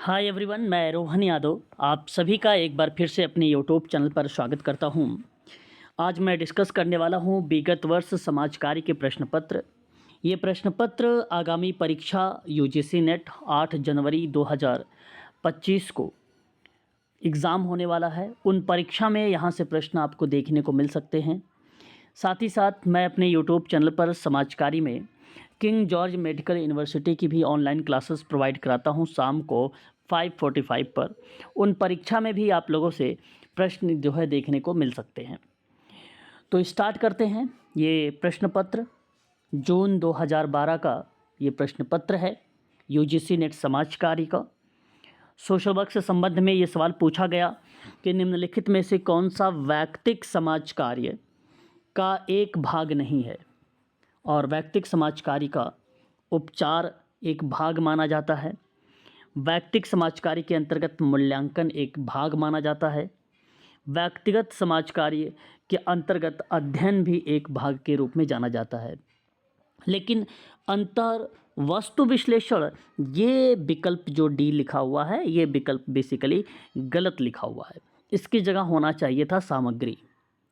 Hi everyone, मैं रोहन यादव आप सभी का एक बार फिर से अपने यूट्यूब चैनल पर स्वागत करता हूं। आज मैं डिस्कस करने वाला हूं विगत वर्ष समाज कार्य के प्रश्न पत्र। ये प्रश्न पत्र आगामी परीक्षा यूजीसी नेट 8 जनवरी 2025 को एग्ज़ाम होने वाला है। उन परीक्षा में यहाँ से प्रश्न आपको देखने को मिल सकते हैं। साथ ही साथ मैं अपने यूट्यूब चैनल पर समाजकारी में किंग जॉर्ज मेडिकल यूनिवर्सिटी की भी ऑनलाइन क्लासेस प्रोवाइड कराता हूं शाम को 5:45 पर। उन परीक्षा में भी आप लोगों से प्रश्न जो है देखने को मिल सकते हैं। तो स्टार्ट करते हैं। ये प्रश्न पत्र जून 2012 का ये प्रश्न पत्र है यूजीसी नेट समाज कार्य का। सोशल वर्क से संबंध में ये सवाल पूछा गया कि निम्नलिखित में से कौन सा वैयक्तिक समाज कार्य का एक भाग नहीं है। और वैयक्तिक समाज कार्य का उपचार एक भाग माना जाता है। वैयक्तिक समाज कार्य के अंतर्गत मूल्यांकन एक भाग माना जाता है। व्यक्तिगत समाज कार्य के अंतर्गत अध्ययन भी एक भाग के रूप में जाना जाता है। लेकिन अंतर वस्तु विश्लेषण ये विकल्प जो डी लिखा हुआ है, ये विकल्प बेसिकली गलत लिखा हुआ है। इसकी जगह होना चाहिए था सामग्री,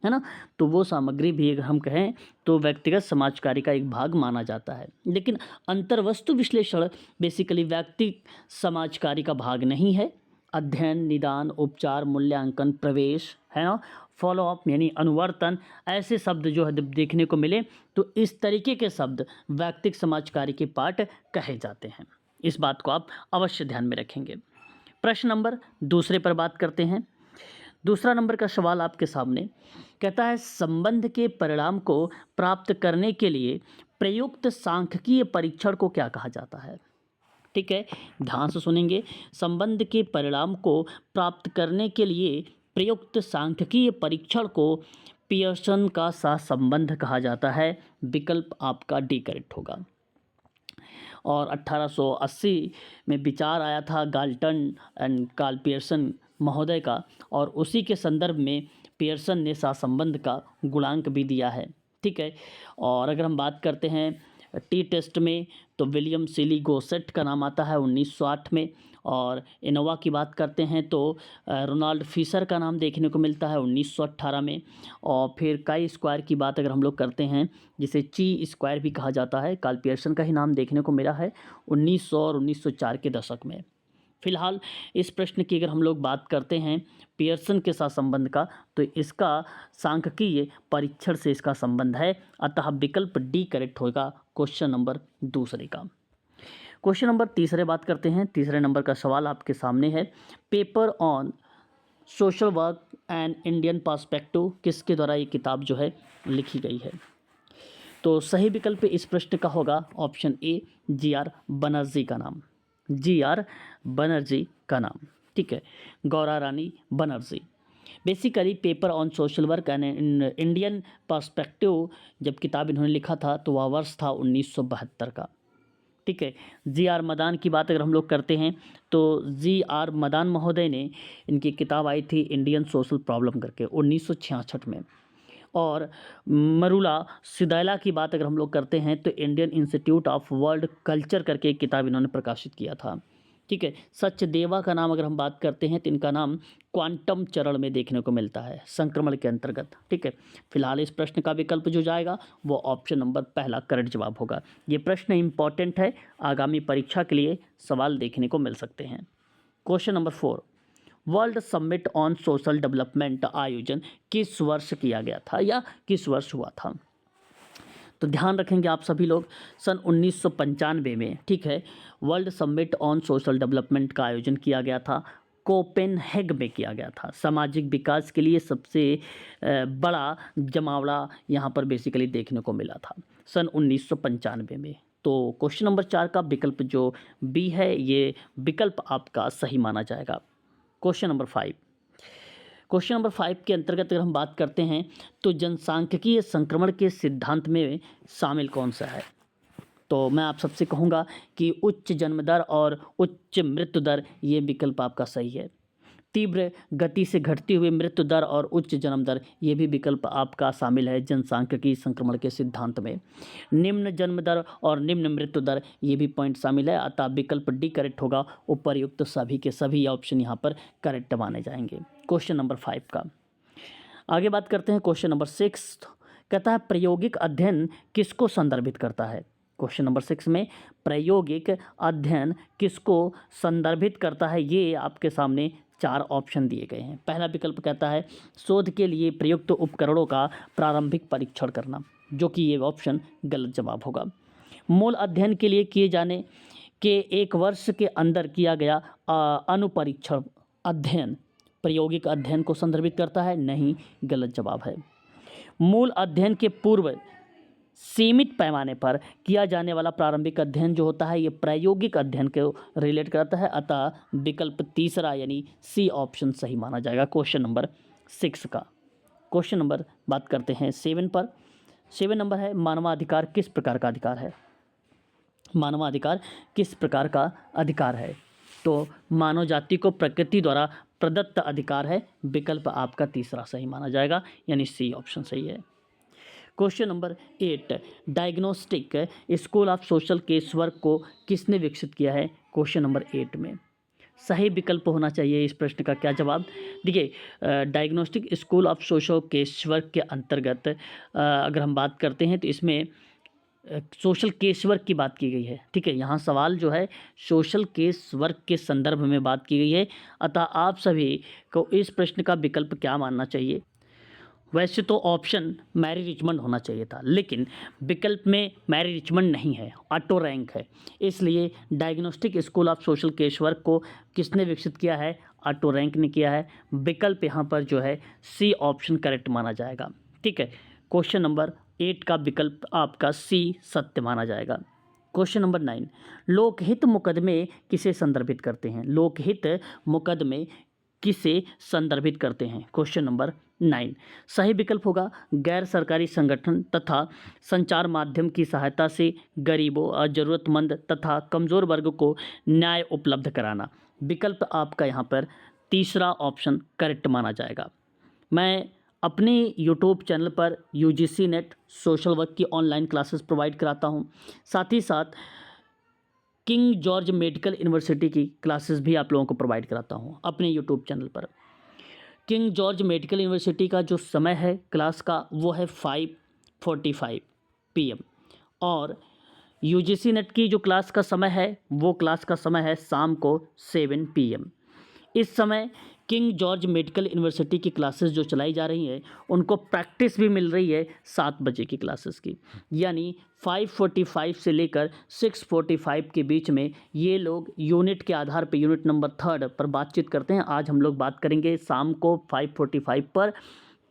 है ना। तो वो सामग्री भी अगर हम कहें तो व्यक्तिगत समाज कार्य का एक भाग माना जाता है। लेकिन अंतर्वस्तु विश्लेषण बेसिकली व्यक्ति समाज कार्य का भाग नहीं है। अध्ययन, निदान, उपचार, मूल्यांकन, प्रवेश, है ना, फॉलोअप यानी अनुवर्तन, ऐसे शब्द जो है देखने को मिले तो इस तरीके के शब्द व्यक्तिगत समाज कार्य के पार्ट कहे जाते हैं। इस बात को आप अवश्य ध्यान में रखेंगे। प्रश्न नंबर दूसरे पर बात करते हैं। दूसरा नंबर का सवाल आपके सामने कहता है संबंध के परिणाम को प्राप्त करने के लिए प्रयुक्त सांख्यिकीय परीक्षण को क्या कहा जाता है। ठीक है, ध्यान से सुनेंगे। संबंध के परिणाम को प्राप्त करने के लिए प्रयुक्त सांख्यिकीय परीक्षण को पियर्सन का सहसंबंध कहा जाता है। विकल्प आपका डी करेक्ट होगा। और 1880 में विचार आया था गाल्टन एंड कार्ल पियर्सन महोदय का, और उसी के संदर्भ में पियर्सन ने सहसंबंध का गुणांक भी दिया है। ठीक है, और अगर हम बात करते हैं टी टेस्ट में तो विलियम सीली गोसेट का नाम आता है 1908 में, और इनोवा की बात करते हैं तो रोनाल्ड फिशर का नाम देखने को मिलता है 1918 में। और फिर काई स्क्वायर की बात अगर हम लोग करते हैं, जिसे ची स्क्वायर भी कहा जाता है, कार्ल पियर्सन का ही नाम देखने को मिला है 1900 और 1904 के दशक में। फिलहाल इस प्रश्न की अगर हम लोग बात करते हैं पियर्सन के साथ संबंध का, तो इसका सांख्यिकीय परीक्षण से इसका संबंध है। अतः विकल्प डी करेक्ट होगा क्वेश्चन नंबर दूसरे का। क्वेश्चन नंबर तीसरे बात करते हैं। तीसरे नंबर का सवाल आपके सामने है paper on social work and Indian perspective किसके द्वारा ये किताब जो है लिखी गई है। तो सही विकल्प इस प्रश्न का होगा ऑप्शन ए, जी.आर. बनर्जी का नाम। जी.आर. बनर्जी का नाम, ठीक है, Gaura Rani Banerjee. Basically paper on social work and Indian perspective जब किताब इन्होंने लिखा था तो वह वर्ष था 1972 का। ठीक है, जी.आर. मदान की बात अगर हम लोग करते हैं तो जी.आर. मदान महोदय ने इनकी किताब आई थी इंडियन सोशल प्रॉब्लम करके 1966 में। और मरुला सिदैला की बात अगर हम लोग करते हैं तो Indian institute of world culture करके एक किताब इन्होंने प्रकाशित किया था। ठीक है, सचदेवा का नाम अगर हम बात करते हैं तो इनका नाम क्वांटम चरण में देखने को मिलता है, संक्रमण के अंतर्गत। ठीक है, फिलहाल इस प्रश्न का विकल्प जो जाएगा वो ऑप्शन नंबर पहला करेक्ट जवाब होगा। ये प्रश्न इंपॉर्टेंट है, आगामी परीक्षा के लिए सवाल देखने को मिल सकते हैं। Question number 4, world summit on social development आयोजन किस वर्ष किया गया था या किस वर्ष हुआ था। तो ध्यान रखेंगे आप सभी लोग, सन 1995 में, ठीक है, world summit on social development का आयोजन किया गया था। कोपेनहेग में किया गया था। सामाजिक विकास के लिए सबसे बड़ा जमावड़ा यहाँ पर बेसिकली देखने को मिला था सन 1995 में। तो क्वेश्चन नंबर 4 का विकल्प जो बी है ये विकल्प आपका सही माना जाएगा। क्वेश्चन नंबर 5, क्वेश्चन नंबर 5 के अंतर्गत अगर हम बात करते हैं तो जनसांख्यिकीय संक्रमण के सिद्धांत में शामिल कौन सा है। तो मैं आप सबसे कहूँगा कि उच्च जन्म दर और उच्च मृत्यु दर ये विकल्प आपका सही है। तीव्र गति से घटती हुई मृत्यु दर और उच्च जन्म दर, ये भी विकल्प आपका शामिल है जनसांख्यिकी संक्रमण के सिद्धांत में। निम्न जन्म दर और निम्न मृत्यु दर, ये भी पॉइंट शामिल है, अतः विकल्प डी करेक्ट होगा। उपर्युक्त सभी के सभी ऑप्शन यहाँ पर करेक्ट माने जाएंगे क्वेश्चन नंबर 5 का। आगे बात करते हैं क्वेश्चन नंबर 6। कहता है प्रायोगिक अध्ययन किसको संदर्भित करता है। क्वेश्चन नंबर 6 में प्रायोगिक अध्ययन किसको संदर्भित करता है, ये आपके सामने 4 ऑप्शन दिए गए हैं। पहला विकल्प कहता है शोध के लिए प्रयुक्त उपकरणों का प्रारंभिक परीक्षण करना, जो कि ये ऑप्शन गलत जवाब होगा। मूल अध्ययन के लिए किए जाने के 1 वर्ष के अंदर किया गया अनुपरीक्षण अध्ययन प्रायोगिक अध्ययन को संदर्भित करता है, नहीं, गलत जवाब है। मूल अध्ययन के पूर्व सीमित पैमाने पर किया जाने वाला प्रारंभिक अध्ययन जो होता है ये प्रायोगिक अध्ययन को रिलेट करता है, अतः विकल्प तीसरा यानी सी ऑप्शन सही माना जाएगा क्वेश्चन नंबर 6 का। क्वेश्चन नंबर बात करते हैं 7 पर। 7 नंबर है मानवाधिकार किस प्रकार का अधिकार है। मानवाधिकार किस प्रकार का अधिकार है, तो मानव जाति को प्रकृति द्वारा प्रदत्त अधिकार है, विकल्प आपका तीसरा सही माना जाएगा यानी सी ऑप्शन सही है। Question number 8 diagnostic school of social case work को किसने विकसित किया है। क्वेश्चन नंबर 8 में सही विकल्प होना चाहिए इस प्रश्न का क्या जवाब। देखिए diagnostic school of social case work के अंतर्गत अगर हम बात करते हैं तो इसमें सोशल केस वर्क की बात की गई है। ठीक है, यहाँ सवाल जो है सोशल केस वर्क के संदर्भ में बात की गई है, अतः आप सभी को इस प्रश्न का विकल्प क्या मानना चाहिए। वैसे तो ऑप्शन मैरी रिचमंड होना चाहिए था, लेकिन विकल्प में मैरी रिचमंड नहीं है, ऑटो रैंक है, इसलिए diagnostic school of social case work को किसने विकसित किया है, ऑटो रैंक ने किया है। विकल्प यहाँ पर जो है सी ऑप्शन करेक्ट माना जाएगा। ठीक है, क्वेश्चन नंबर 8 का विकल्प आपका सी सत्य माना जाएगा। क्वेश्चन नंबर 9 लोकहित मुकदमे किसे संदर्भित करते हैं। लोकहित मुकदमे किसे संदर्भित करते हैं। क्वेश्चन नंबर 9 सही विकल्प होगा गैर सरकारी संगठन तथा संचार माध्यम की सहायता से गरीबों और ज़रूरतमंद तथा कमज़ोर वर्ग को न्याय उपलब्ध कराना। विकल्प आपका यहाँ पर तीसरा ऑप्शन करेक्ट माना जाएगा। मैं अपने यूट्यूब चैनल पर यूजीसी नेट सोशल वर्क की ऑनलाइन क्लासेस प्रोवाइड कराता हूँ, साथ ही साथ किंग जॉर्ज मेडिकल यूनिवर्सिटी की क्लासेस भी आप लोगों को प्रोवाइड कराता हूँ अपने यूट्यूब चैनल पर। किंग जॉर्ज मेडिकल यूनिवर्सिटी का जो समय है क्लास का वो है 5:45 PM और यूजीसी नेट की जो क्लास का समय है वो क्लास का समय है शाम को 7 PM। इस समय किंग जॉर्ज मेडिकल यूनिवर्सिटी की क्लासेस जो चलाई जा रही हैं उनको प्रैक्टिस भी मिल रही है 7 बजे की क्लासेस की, यानी 5:45 से लेकर 6:45 के बीच में ये लोग यूनिट के आधार पे यूनिट नंबर 3 पर बातचीत करते हैं। आज हम लोग बात करेंगे शाम को 5:45 पर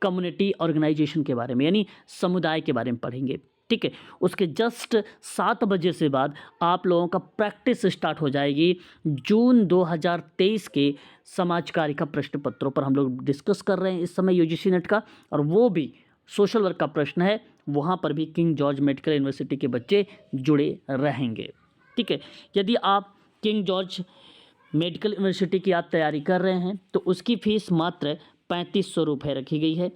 कम्युनिटी ऑर्गेनाइजेशन के बारे में, यानी समुदाय के बारे में पढ़ेंगे। ठीक है, उसके जस्ट 7 बजे से बाद आप लोगों का प्रैक्टिस स्टार्ट हो जाएगी जून 2023 के समाज कार्य का प्रश्न पत्रों पर हम लोग डिस्कस कर रहे हैं इस समय यूजीसी नेट का, और वो भी सोशल वर्क का प्रश्न है, वहाँ पर भी किंग जॉर्ज मेडिकल यूनिवर्सिटी के बच्चे जुड़े रहेंगे। ठीक है, यदि आप किंग जॉर्ज मेडिकल यूनिवर्सिटी की आप तैयारी कर रहे हैं तो उसकी फ़ीस मात्र 3500 रुपये रखी गई है,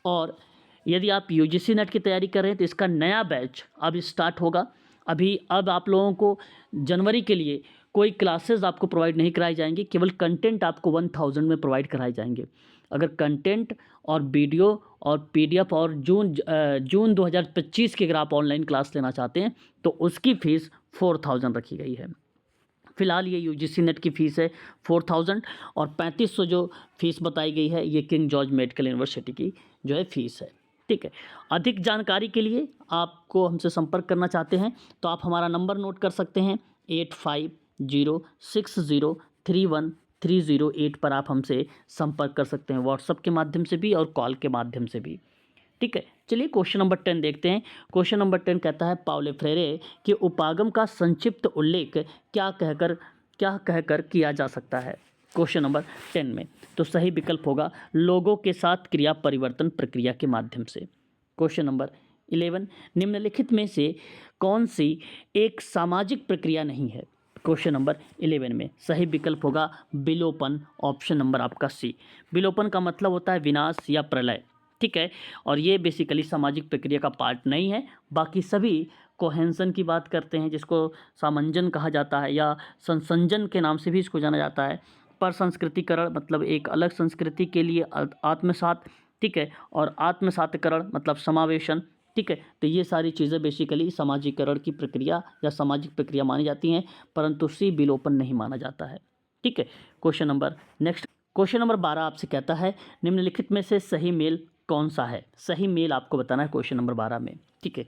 और यदि आप यूजीसी नेट की तैयारी कर रहे हैं तो इसका नया बैच अब स्टार्ट होगा। अब आप लोगों को जनवरी के लिए कोई क्लासेस आपको प्रोवाइड नहीं कराई जाएंगी, केवल कंटेंट आपको 1000 में प्रोवाइड कराए जाएंगे। अगर कंटेंट और वीडियो और पीडीएफ और जून 2025 की अगर आप ऑनलाइन क्लास लेना चाहते हैं तो उसकी फ़ीस 4000 रखी गई है। फ़िलहाल ये यूजीसी नेट की फ़ीस है 4000 और 3500 जो फ़ीस बताई गई है ये किंग जॉर्ज मेडिकल यूनिवर्सिटी की जो है फ़ीस है। ठीक है, अधिक जानकारी के लिए आपको हमसे संपर्क करना चाहते हैं तो आप हमारा नंबर नोट कर सकते हैं 8506031308 पर आप हमसे संपर्क कर सकते हैं, व्हाट्सएप के माध्यम से भी और कॉल के माध्यम से भी। ठीक है, चलिए क्वेश्चन नंबर 10 देखते हैं। क्वेश्चन नंबर 10 कहता है पाउलो फ्रेरे के उपागम का संक्षिप्त उल्लेख क्या कहकर किया जा सकता है। क्वेश्चन नंबर 10 में तो सही विकल्प होगा लोगों के साथ क्रिया परिवर्तन प्रक्रिया के माध्यम से। क्वेश्चन नंबर 11 निम्नलिखित में से कौन सी एक सामाजिक प्रक्रिया नहीं है। क्वेश्चन नंबर 11 में सही विकल्प होगा विलोपन, ऑप्शन नंबर आपका सी। विलोपन का मतलब होता है विनाश या प्रलय, ठीक है, और ये बेसिकली सामाजिक प्रक्रिया का पार्ट नहीं है। बाकी सभी कोहेंसन की बात करते हैं, जिसको सामंजन कहा जाता है या संसंजन के नाम से भी इसको जाना जाता है। पर संस्कृतिकरण मतलब एक अलग संस्कृति के लिए आत्मसात, ठीक है, और आत्मसातकरण मतलब समावेशन, ठीक है। तो ये सारी चीज़ें बेसिकली सामाजिकरण की प्रक्रिया या सामाजिक प्रक्रिया मानी जाती हैं, परंतु सी विलोपन नहीं माना जाता है, ठीक है। Question number next, question number 12 आपसे कहता है निम्नलिखित में से सही मेल कौन सा है। सही मेल आपको बताना है क्वेश्चन नंबर 12 में, ठीक है।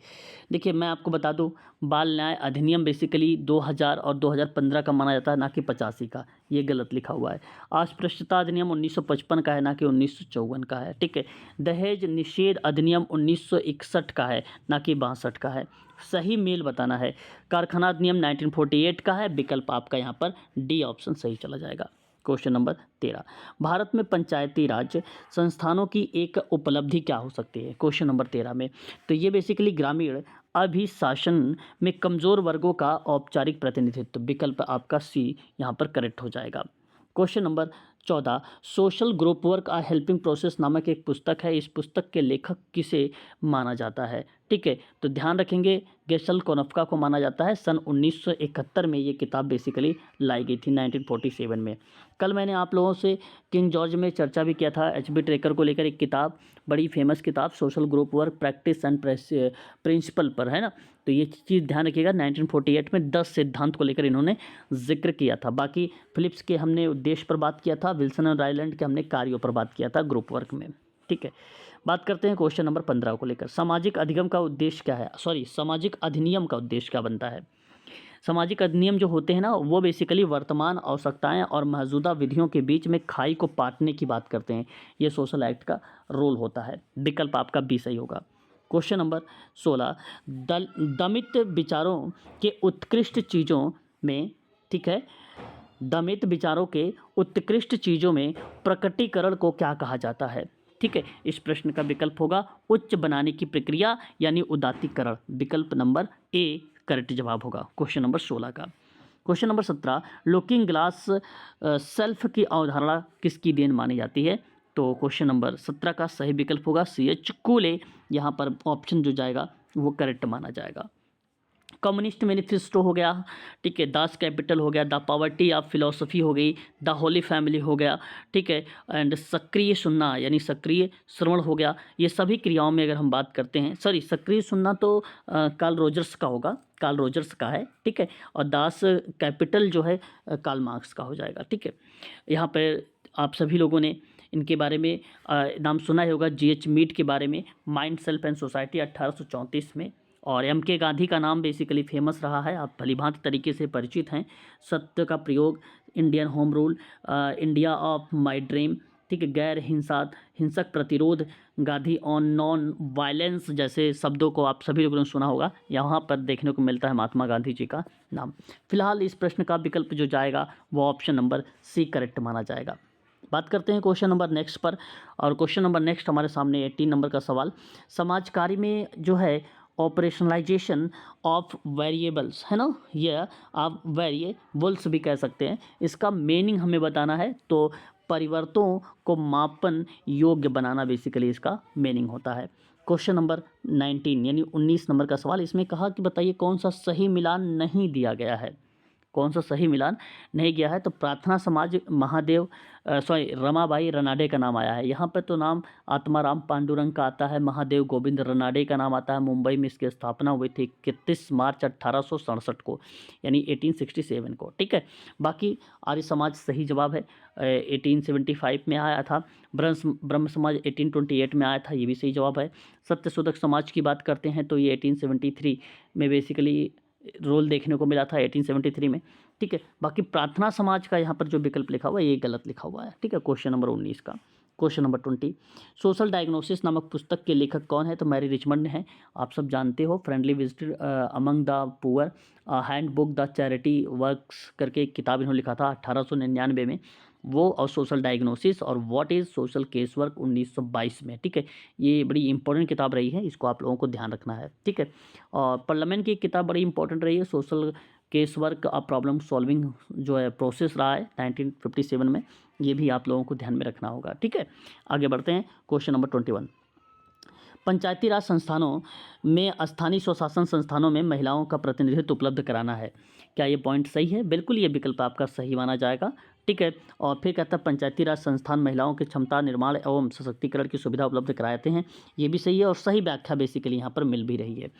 देखिए मैं आपको बता दूं, बाल न्याय अधिनियम बेसिकली 2000 और 2015 का माना जाता है, ना कि 85 का। ये गलत लिखा हुआ है। अस्पृश्यता अधिनियम 1955 का है, ना कि 1954 का है, ठीक है। दहेज निषेध अधिनियम 1961 का है, ना कि 62 का है। सही मेल बताना है। कारखाना अधिनियम 1948 का है। विकल्प आपका यहाँ पर डी ऑप्शन सही चला जाएगा। क्वेश्चन नंबर 13, भारत में पंचायती राज संस्थानों की एक उपलब्धि क्या हो सकती है। क्वेश्चन नंबर 13 में तो ये बेसिकली ग्रामीण अभिशासन में कमज़ोर वर्गों का औपचारिक प्रतिनिधित्व। विकल्प आपका सी यहाँ पर करेक्ट हो जाएगा। Question number 14, social group work a helping process नामक एक पुस्तक है। इस पुस्तक के लेखक किसे माना जाता है, ठीक है। तो ध्यान रखेंगे गेशल कोनफ्का को माना जाता है। सन 1971 में ये किताब बेसिकली लाई गई थी, 1947 में। कल मैंने आप लोगों से किंग जॉर्ज में चर्चा भी किया था, एचबी ट्रेकर को लेकर एक किताब, बड़ी फेमस किताब social group work practice and principle पर, है ना। तो ये चीज़ ध्यान रखिएगा, 1948 में 10 सिद्धांत को लेकर इन्होंने जिक्र किया था। बाकी फिलिप्स के हमने उद्देश्य पर बात किया था, विल्सन और रायलैंड के हमने कार्यों पर बात किया था ग्रुप वर्क में, ठीक है। बात करते हैं क्वेश्चन नंबर 15 को लेकर। सामाजिक अधिगम का उद्देश्य क्या है, सामाजिक अधिनियम का उद्देश्य क्या बनता है। सामाजिक अधिनियम जो होते हैं ना, वो बेसिकली वर्तमान आवश्यकताएं और मौजूदा विधियों के बीच में खाई को पाटने की बात करते हैं। ये सोशल एक्ट का रोल होता है। विकल्प आपका बी सही होगा। क्वेश्चन नंबर 16, दमित विचारों के उत्कृष्ट चीज़ों में, ठीक है, दमित विचारों के उत्कृष्ट चीज़ों में प्रकटीकरण को क्या कहा जाता है, ठीक है। इस प्रश्न का विकल्प होगा उच्च बनाने की प्रक्रिया यानी उदात्तीकरण। विकल्प नंबर ए करेक्ट जवाब होगा क्वेश्चन नंबर 16 का। Question number 17, looking glass self की अवधारणा किसकी देन मानी जाती है। तो क्वेश्चन नंबर 17 का सही विकल्प होगा सी एच कूले। यहाँ पर ऑप्शन जो जाएगा वो करेक्ट माना जाएगा। कम्युनिस्ट मैनिफेस्टो हो गया, ठीक है, दास कैपिटल हो गया, द पॉवर्टी ऑफ फिलोसफी हो गई, द होली फैमिली हो गया, ठीक है, एंड सक्रिय सुनना यानी सक्रिय श्रवण हो गया। ये सभी क्रियाओं में अगर हम बात करते हैं, सॉरी सक्रिय सुनना तो कार्ल रोजर्स का होगा, कार्ल रोजर्स का है, ठीक है, और दास कैपिटल जो है कार्ल मार्क्स का हो जाएगा, ठीक है। यहाँ पर आप सभी लोगों ने इनके बारे में नाम सुना ही होगा, जी.एच. मीड के बारे में, माइंड सेल्फ एंड सोसाइटी 1834 में। और एम.के. गांधी का नाम बेसिकली फेमस रहा है, आप भलीभांति तरीके से परिचित हैं। सत्य का प्रयोग, Indian home rule, India of my dream, ठीक है, गैर हिंसक प्रतिरोध, गांधी ऑन नॉन वायलेंस जैसे शब्दों को आप सभी लोगों ने सुना होगा। यहाँ पर देखने को मिलता है महात्मा गांधी जी का नाम। फिलहाल इस प्रश्न का विकल्प जो जाएगा वो ऑप्शन नंबर सी करेक्ट माना जाएगा। बात करते हैं क्वेश्चन नंबर नेक्स्ट पर, और क्वेश्चन नंबर नेक्स्ट हमारे सामने 18 नंबर का सवाल। समाज कार्य में जो है ऑपरेशनलाइजेशन ऑफ वेरिएबल्स, है ना, ये आप वेरिएबल्स भी कह सकते हैं, इसका मीनिंग हमें बताना है। तो परिवर्तनों को मापन योग्य बनाना बेसिकली इसका मीनिंग होता है। क्वेश्चन नंबर 19 यानी 19 नंबर का सवाल, इसमें कहा कि बताइए कौन सा सही मिलान नहीं दिया गया है। कौन सा सही मिलान नहीं गया है। तो प्रार्थना समाज महादेव रमाबाई रनाडे का नाम आया है यहाँ पर। तो नाम आत्माराम पांडुरंग का आता है, महादेव गोविंद रनाडे का नाम आता है। मुंबई में इसकी स्थापना हुई थी 31 मार्च 1867 को, यानी 1867 को, ठीक है। बाकी आर्य समाज सही जवाब है, 1875 में आया था। ब्रह्म समाज 1828 में आया था, ये भी सही जवाब है। सत्यशोधक समाज की बात करते हैं तो ये 1873 में बेसिकली रोल देखने को मिला था, 1873 में, ठीक है। बाकी प्रार्थना समाज का यहाँ पर जो विकल्प लिखा हुआ है ये गलत लिखा हुआ है, ठीक है। क्वेश्चन नंबर 19 का। क्वेश्चन नंबर 20, सोशल डायग्नोसिस नामक पुस्तक के लेखक कौन है। तो मैरी रिचमंड है, आप सब जानते हो। Friendly visitor among the poor, hand book the charity works करके एक किताब इन्होंने लिखा था 1899 में, वो, और सोशल डायग्नोसिस और what is social case work 1922 में, ठीक है। ये बड़ी इंपॉर्टेंट किताब रही है, इसको आप लोगों को ध्यान रखना है, ठीक है। और पार्लियामेंट की एक किताब बड़ी इंपॉर्टेंट रही है, सोशल केस वर्क और प्रॉब्लम सॉल्विंग जो है प्रोसेस रहा है 1957 में, ये भी आप लोगों को ध्यान में रखना होगा। ठीक है, आगे बढ़ते हैं। क्वेश्चन नंबर 21, पंचायती राज संस्थानों में स्थानीय स्वशासन संस्थानों में महिलाओं का प्रतिनिधित्व उपलब्ध कराना है। क्या ये पॉइंट सही है? बिल्कुल ये विकल्प आपका सही माना जाएगा। ठीक है, और फिर कहता है पंचायती राज संस्थान महिलाओं के क्षमता निर्माण एवं सशक्तिकरण की सुविधा उपलब्ध कराते हैं। ये भी सही है और सही व्याख्या बेसिकली यहाँ पर मिल भी रही है।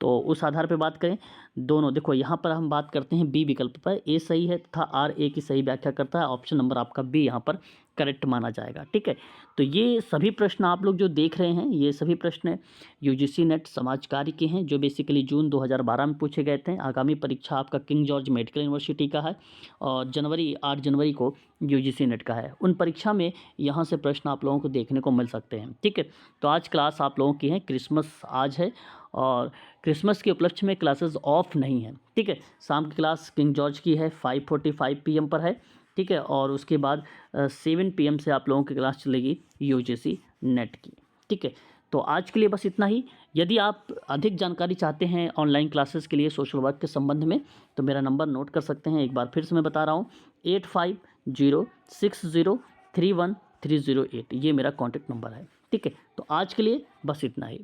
तो उस आधार पर बात करें, दोनों देखो यहाँ पर हम बात करते हैं बी विकल्प पर, ए सही है तथा आर ए की सही व्याख्या करता है। ऑप्शन नंबर आपका बी यहाँ पर करेक्ट माना जाएगा। ठीक है, तो ये सभी प्रश्न आप लोग जो देख रहे हैं, ये सभी प्रश्न यूजीसी नेट समाज कार्य के हैं, जो बेसिकली जून 2012 में पूछे गए थे। आगामी परीक्षा आपका किंग जॉर्ज मेडिकल यूनिवर्सिटी का है और 8 जनवरी को यूजीसी नेट का है। उन परीक्षा में यहाँ से प्रश्न आप लोगों को देखने को मिल सकते हैं। ठीक है, तो आज क्लास आप लोगों की है, क्रिसमस आज है और क्रिसमस के उपलक्ष्य में क्लासेस ऑफ नहीं है। ठीक है, शाम की क्लास किंग जॉर्ज की है 5:45 PM पर है। ठीक है, और उसके बाद 7 PM से आप लोगों की क्लास चलेगी यूजीसी नेट की। ठीक है, तो आज के लिए बस इतना ही। यदि आप अधिक जानकारी चाहते हैं ऑनलाइन क्लासेस के लिए सोशल वर्क के संबंध में, तो मेरा नंबर नोट कर सकते हैं। एक बार फिर से मैं बता रहा हूँ, 8506031308, ये मेरा कॉन्टैक्ट नंबर है। ठीक है, तो आज के लिए बस इतना ही।